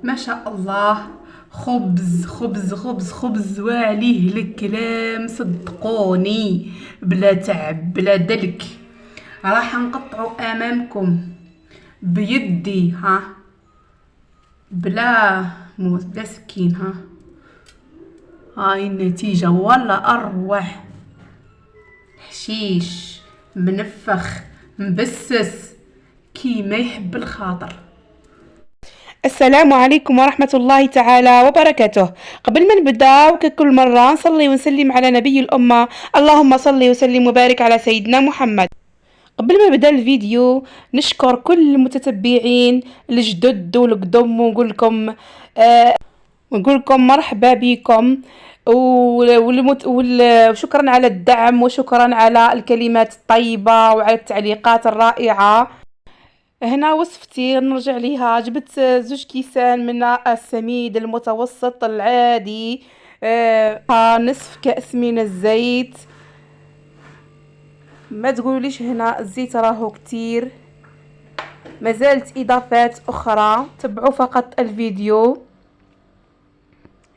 ما شاء الله. خبز خبز خبز خبز وعليه الكلام، صدقوني، بلا تعب بلا دلك. راح نقطعه امامكم بيدي، ها، بلا موس بلا سكين. هاي النتيجة ولا اروح. حشيش منفخ مبسس كيما يحب الخاطر. السلام عليكم ورحمة الله تعالى وبركاته. قبل ما نبدأ وككل مرة نصلي ونسلم على نبي الأمة، اللهم صل وسلم وبارك على سيدنا محمد. قبل ما نبدأ الفيديو نشكر كل المتتبعين الجدد والقدم ونقول لكم مرحبا بكم، وشكرا على الدعم وشكرا على الكلمات الطيبة وعلى التعليقات الرائعة. هنا وصفتي نرجع ليها. جبت 2 كيسان من السميد المتوسط العادي، نصف كأس من الزيت. ما تقوليش هنا الزيت راهو كتير، ما زالت اضافات اخرى، تبعوا فقط الفيديو.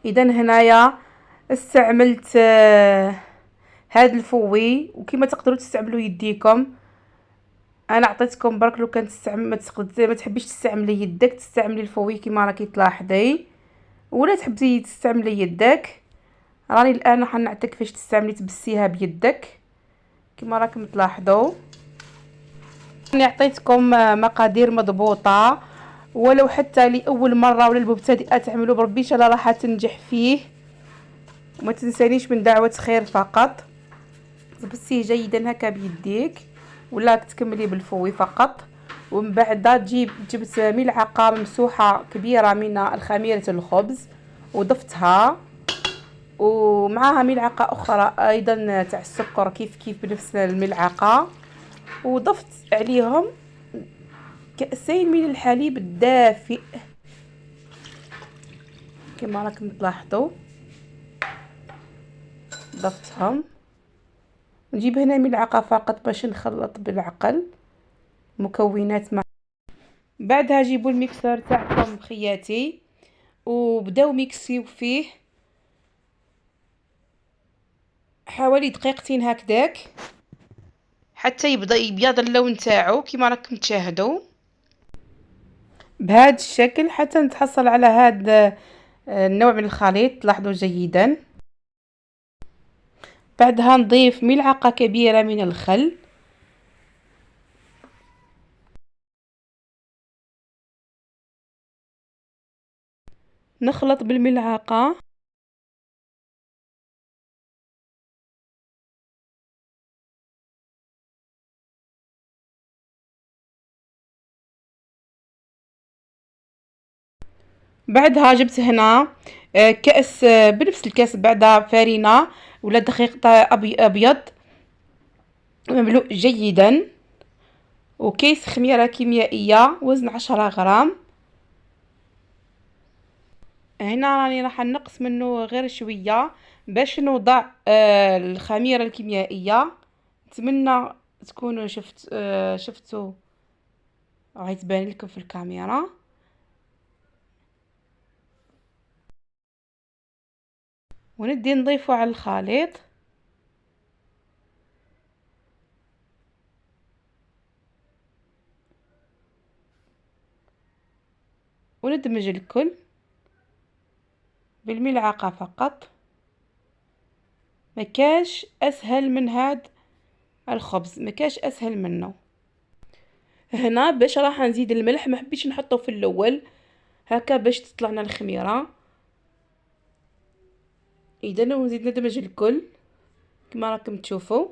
اذا هنايا استعملت هاد الفوي، وكما تقدروا تستعملوا يديكم. انا عطيتكم برك لو كان ما تحبيش تستعملي يدك تستعملي الفوي كما راكي تلاحظي، ولا تحبي تستعملي يدك. راني الان راح نعطيك كيفاش تستعملي تبسيها بيدك كما راكم تلاحظوا. راني عطيتكم مقادير مضبوطه، ولو حتى لاول مره ولا المبتدئه تعملوا بربي ان شاء الله راح تنجح فيه. وما تنسانيش من دعوه خير فقط. تبسيه جيدا هكا بيديك، ولا تكملي بالفوي فقط. ومن بعد جبت ملعقه ممسوحه كبيره من الخميره الخبز وضفتها، ومعها ملعقه اخرى ايضا تاع السكر كيف بنفس الملعقه، وضفت عليهم كأسين من الحليب الدافئ كما راكم تلاحظوا. ضفتهم. نجيب هنا ملعقه فقط باش نخلط بالعقل مكونات مع. بعدها جيبوا الميكسر تاعكم خياتي وبداو ميكسيو فيه حوالي دقيقتين هكذاك حتى يبدا يبيض اللون تاعو كما راكم تشاهدوا بهذا الشكل، حتى نتحصل على هذا النوع من الخليط. لاحظوا جيدا. بعدها نضيف ملعقه كبيره من الخل، نخلط بالملعقه. بعدها جبت هنا كأس، بنفس الكاس بعدها فارينة ولا دقيق أبيض مملوء جيدا، وكيس خميرة كيميائية وزن 10 غرام. هنا راني راح نقص منه غير شوية باش نوضع الخميرة الكيميائية. نتمنى تكونوا شفتوا راح تبان لكم في الكاميرا. وندي نضيفه على الخليط. وندمج الكل بالملعقة فقط. مكاش اسهل من هاد الخبز، مكاش اسهل منه. هنا باش راح نزيد الملح، ما حبيتش نحطه في الاول هكا باش تطلعنا الخميره. اذا نزيد ندمج الكل كما راكم تشوفوا.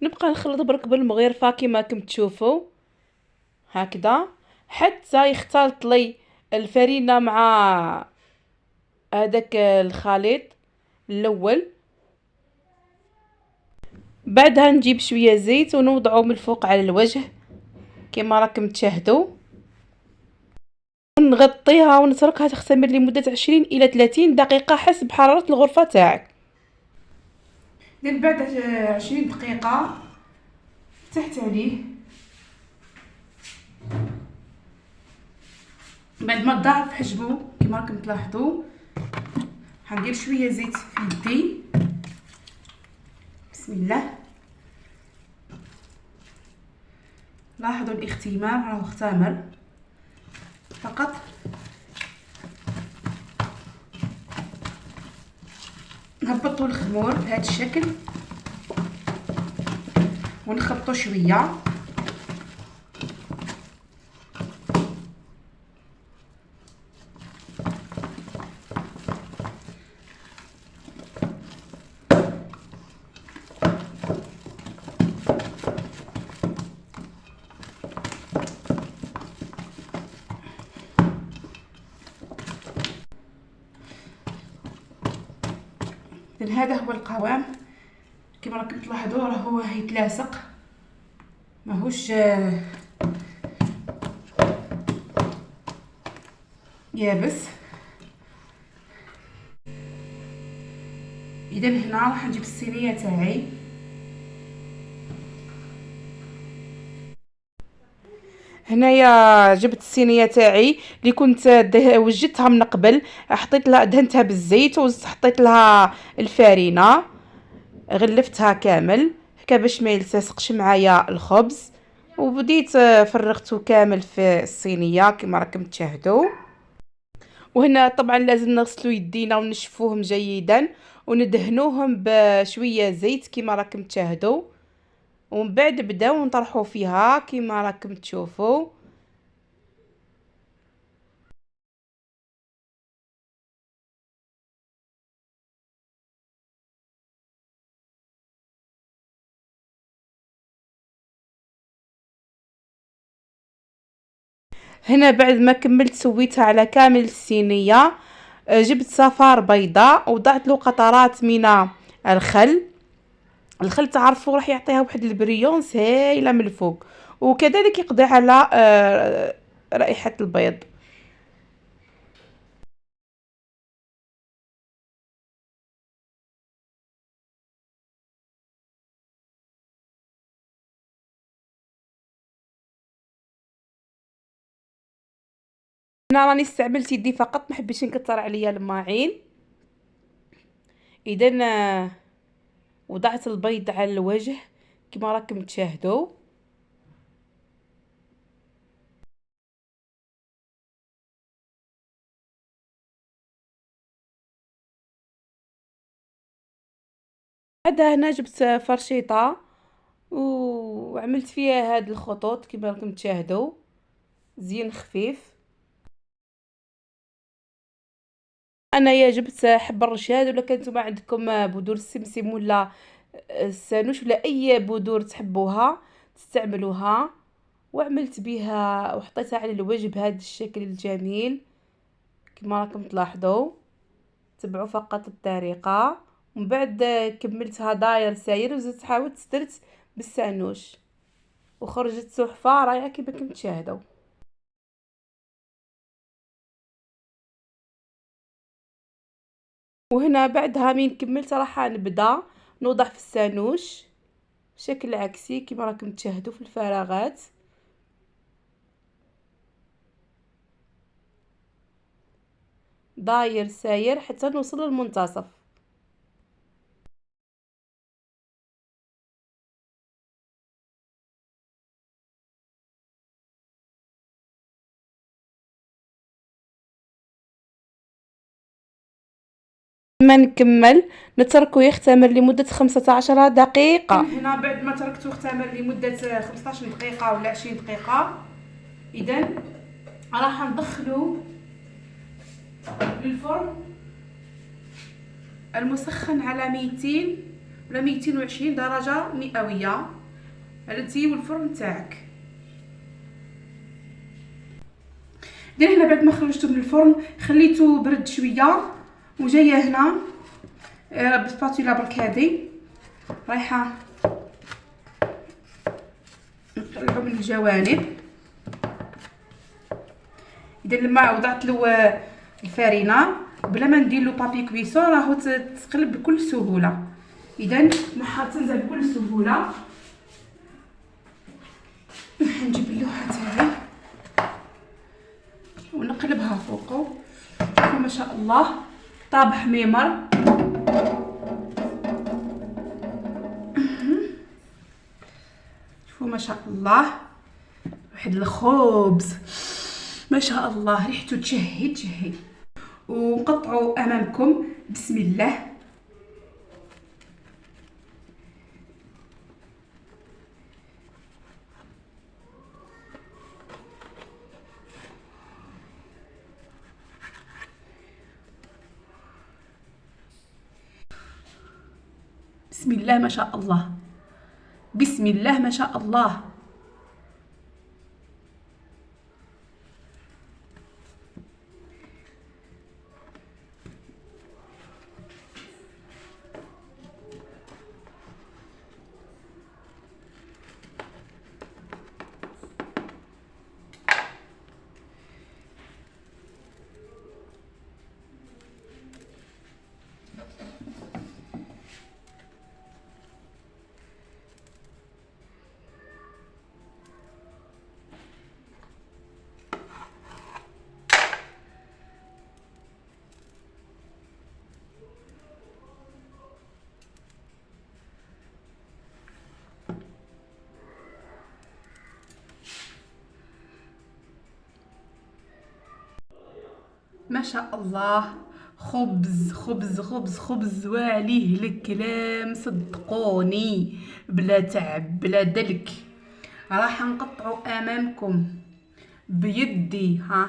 نبقى نخلط برك بالمغرفه كما راكم تشوفوا هكذا حتى يختلط لي الفرينه مع هذاك الخليط الاول. بعدها نجيب شويه زيت ونوضعه من الفوق على الوجه كما راكم تشاهدوا، ونغطيها ونتركها تختمر لمده 20 الى 30 دقيقه حسب حراره الغرفه تاعك. من بعد 20 دقيقة فتحت عليه بعد ما ضاعف حجمه كما راكم تلاحظوا. غندير شويه زيت في يدي. بسم الله. لاحظوا الاختمار راه اختمر فقط. نهبطوا الخمور بهذا الشكل ونخلطوا شويه. إذن هذا هو القوام كما راكم تلاحظوا، راه هو يتلاصق ماهوش يابس. اذا هنا راح نجيب الصينيه تاعي. هنايا جبت الصينيه تاعي اللي كنت وجدتها من قبل، حطيت لها دهنتها بالزيت وحطيت لها الفرينه، غلفتها كامل هكا باش ما يلتصقش معايا الخبز، وبديت فرغته كامل في الصينيه كما راكم تشاهدوا. وهنا طبعا لازم نغسلوا يدينا ونشفوهم جيدا وندهنوهم بشويه زيت كما راكم تشاهدوا، ومن بعد بداو نطرحوا فيها كما راكم تشوفوا. هنا بعد ما كملت سويتها على كامل الصينيه، جبت صفار بيضاء وضعت له قطرات من الخل. الخل تعرفوا راح يعطيها واحد البريونس هايله من الفوق، وكذلك يقضي على رائحه البيض. هنا راني استعملت يدي فقط، ما حبيتش نكثر عليا الماعين. اذا وضعت البيض على الوجه كما راكم تشاهدوا. بعدها هنا جبت فرشيطه وعملت فيها هاد الخطوط كما راكم تشاهدوا، زين خفيف. انايا جبت حب الرشاد، ولا كنتو عندكم بذور السمسم ولا السانوش ولا اي بذور تحبوها تستعملوها، وعملت بها وحطيتها على الوجه بهذا الشكل الجميل كما راكم تلاحظوا. تبعوا فقط الطريقه، ومن بعد كملتها داير ساير وزدت حاولت درت بالسانوش وخرجت تحفه رائعه كما كنتم تشاهدوا. وهنا بعدها من كملت راح نبدا نوضع في السانوش بشكل عكسي كما راكم تشاهدوا في الفراغات. داير ساير حتى نوصل للمنتصف. ما نكمل نتركه يختمر لمدة 15 دقيقة. هنا بعد ما تركته يختمر لمدة 15 دقيقة ولا 20 دقيقة، إذا راح ندخلو للفرن المسخن على 200 ولا 220 درجة مئوية. هذا هو الفرن تاعك. إذا هنا بعد ما خرجته من الفرن خليته برد شوية، وجايه هنا بسباتولا برك هذه رايحه نقلبه من الجوانب. اذا لما وضعت له الفرينه بلا ما ندير له بابي كويسون راهو تقلب بكل سهوله. اذا راح تنزل بكل سهوله. شاء الله طاب حميمر. شوفوا ما شاء الله واحد الخبز ما شاء الله ريحته تشهي تشهي. ونقطعوا امامكم بسم الله. بسم الله ما شاء الله، بسم الله ما شاء الله. ما شاء الله خبز خبز خبز خبز وعليه الكلام صدقوني، بلا تعب بلا دلك. راح نقطعوا امامكم بيدي ها،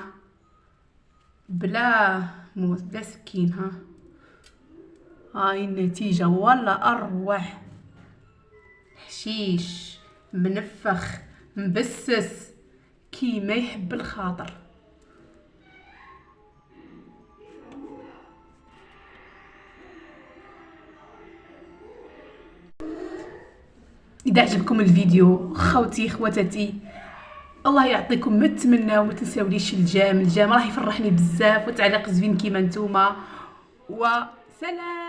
بلا موس بلا سكين ها. هاي النتيجة ولا اروع، حشيش منفخ مبسس كيما يحب الخاطر. اذا عجبكم الفيديو خوتي خواتاتي الله يعطيكم ما تمناو، ما تنساوليش الجام، الجام راه يفرحني بزاف، وتعليق زوين كيما نتوما، وسلام.